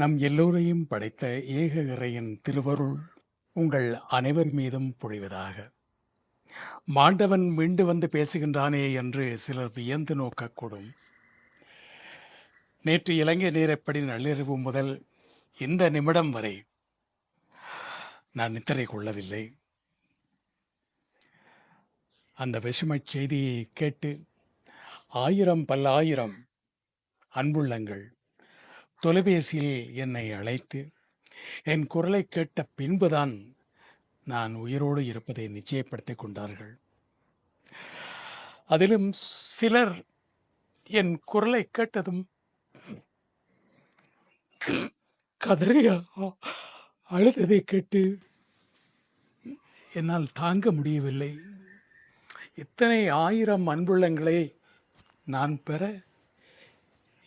நம் எல்லோரையும் படைத்த ஏக இறையின் திருவருள் உங்கள் அனைவர் மீதும் பொழிவதாக. மாண்டவன் மீண்டு வந்து பேசுகின்றானே என்று சிலர் வியந்து நோக்கக்கூடும். நேற்று இலங்கை நேரப்படி நள்ளிரவு முதல் இந்த நிமிடம் வரை நான் நித்திரை கொள்ளவில்லை. அந்த விஷமச் செய்தியை கேட்டு ஆயிரம் பல்லாயிரம் அன்புள்ளங்கள் தொலைபேசியில் என்னை அழைத்து என் குரலை கேட்ட பின்புதான் நான் உயிரோடு இருப்பதை நிச்சயப்படுத்திக் கொண்டார்கள். அதிலும் சிலர் என் குரலை கேட்டதும் கதறி அழுததை கேட்டு என்னால் தாங்க முடியவில்லை. இத்தனை ஆயிரம் அன்புள்ளங்களை நான் பெற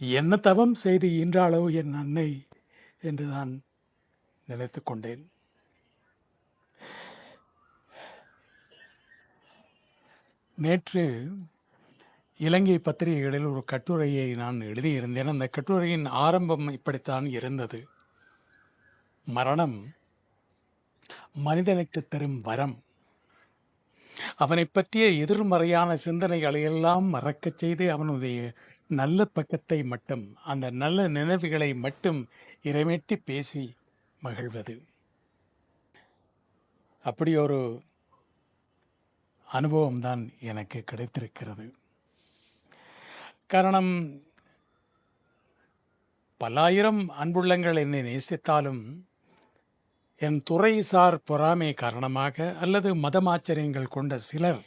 என்ன தவம் செய்து ஈன்றாளோ என் அன்னை என்று நான் நினைத்து கொண்டேன். நேற்று இலங்கை பத்திரிகைகளில் ஒரு கட்டுரையை நான் எழுதியிருந்தேன். அந்த கட்டுரையின் ஆரம்பம் இப்படித்தான் இருந்தது: மரணம் மனிதனுக்கு தரும் வரம். அவனை பற்றிய எதிர்மறையான சிந்தனைகளை எல்லாம் மறக்கச் செய்து அவனுடைய நல்ல பக்கத்தை மட்டும், அந்த நல்ல நினைவுகளை மட்டும் இறைமேட்டி பேசி மகிழ்வது. அப்படி ஒரு அனுபவம்தான் எனக்கு கிடைத்திருக்கிறது. காரணம், பல்லாயிரம் அன்புள்ளங்கள் என்னை நேசித்தாலும் என் துறைசார் பொறாமை காரணமாக அல்லது மதமாச்சரியங்கள் கொண்ட சிலர்,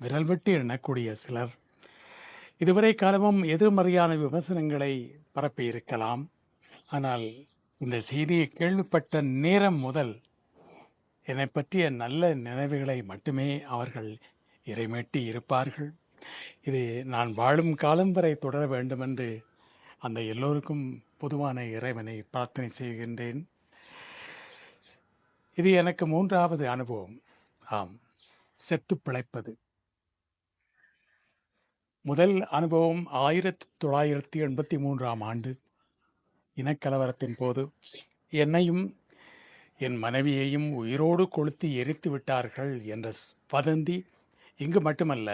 விரல் விட்டு எண்ணக்கூடிய சிலர், இதுவரை காலமும் எதிர்மறையான விமர்சனங்களை பரப்பியிருக்கலாம். ஆனால் இந்த செய்தியை கேள்விப்பட்ட நேரம் முதல் என்னை பற்றிய நல்ல நினைவுகளை மட்டுமே அவர்கள் இறைமேட்டி இருப்பார்கள். இது நான் வாழும் காலம் வரை தொடர வேண்டும் என்று அந்த எல்லோருக்கும் பொதுவான இறைவனை பிரார்த்தனை செய்கின்றேன். இது எனக்கு 3வது அனுபவம். ஆம், செத்து பிழைப்பது. முதல் அனுபவம் 1983ஆம் ஆண்டு இனக்கலவரத்தின் போது என்னையும் என் மனைவியையும் உயிரோடு கொளுத்தி எரித்து விட்டார்கள் என்ற வதந்தி இங்கு மட்டுமல்ல,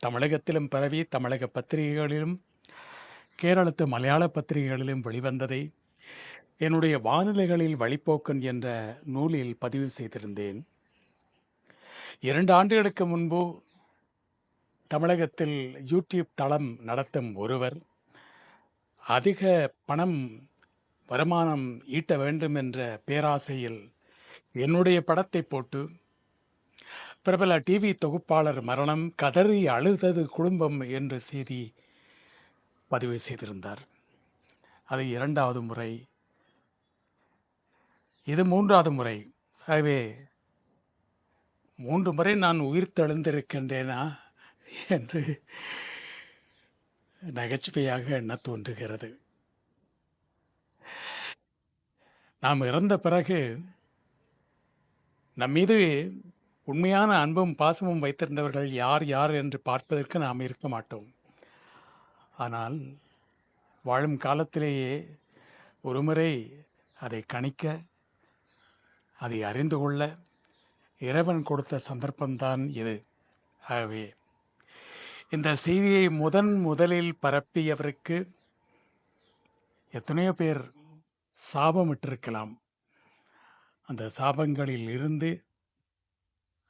தமிழகத்திலும் பரவி தமிழக பத்திரிகைகளிலும் கேரளத்து மலையாள பத்திரிகைகளிலும் வெளிவந்ததை என்னுடைய வானிலைகளில் வழிப்போக்கன் என்ற நூலில் பதிவு செய்திருந்தேன். 2 ஆண்டுகளுக்கு முன்பு தமிழகத்தில் யூடியூப் தளம் நடத்தும் ஒருவர் அதிக பணம் வருமானம் ஈட்ட வேண்டும் என்ற பேராசையில் என்னுடைய படத்தை போட்டு பிரபல டிவி தொகுப்பாளர் மரணம், கதறி அழுதது குடும்பம் என்ற செய்தி பதிவு செய்திருந்தார். அது 2வது முறை, இது 3வது முறை. ஆகவே 3 முறை நான் உயிர் தெழுந்திருக்கின்றேனா என்று நகைச்சுவையாக எண்ண தோன்றுகிறது. நாம் இறந்த பிறகு நம் மீது உண்மையான அன்பும் பாசமும் வைத்திருந்தவர்கள் யார் யார் என்று பார்ப்பதற்கு நாம் இருக்க மாட்டோம். ஆனால் வாழும் காலத்திலேயே ஒருமுறை அதை கணிக்க, அதை அறிந்து கொள்ள இறைவன் கொடுத்த சந்தர்ப்பம்தான் இது. ஆகவே இந்த செய்தியை முதலில் பரப்பியவருக்கு எத்தனையோ பேர் சாபமிட்டிருக்கலாம். அந்த சாபங்களில் இருந்து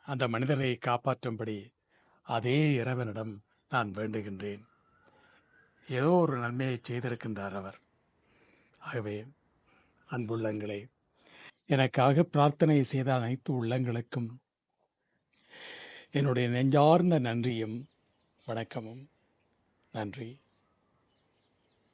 அந்த மனிதரை காப்பாற்றும்படி அதே இறைவனிடம் நான் வேண்டுகின்றேன். ஏதோ ஒரு நன்மையை செய்திருக்கின்றார் அவர். ஆகவே அன்புள்ளங்களே, எனக்காக பிரார்த்தனை செய்த அனைத்து உள்ளங்களுக்கும் என்னுடைய நெஞ்சார்ந்த நன்றியும் வணக்கமும். நன்றி.